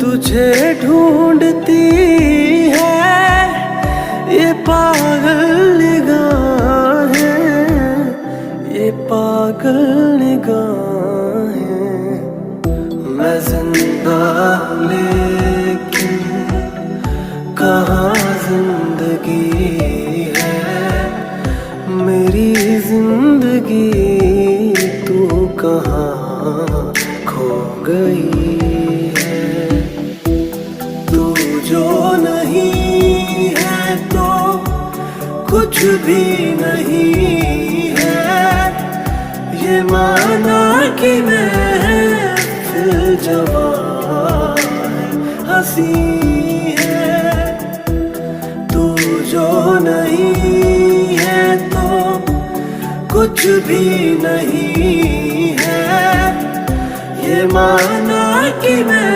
तुझे ढूंढती है ये पागल निगाहें, ये पागल निगाहें। मैं जिंदा लेकिन कहाँ जिंदगी है, मेरी जिंदगी तू कहाँ खो गई है। तू जो नहीं है तो कुछ भी नहीं है, ये माना कि मैं फिर जवान हंसी है। तू जो नहीं है तो कुछ भी नहीं है, ये माना कि मैं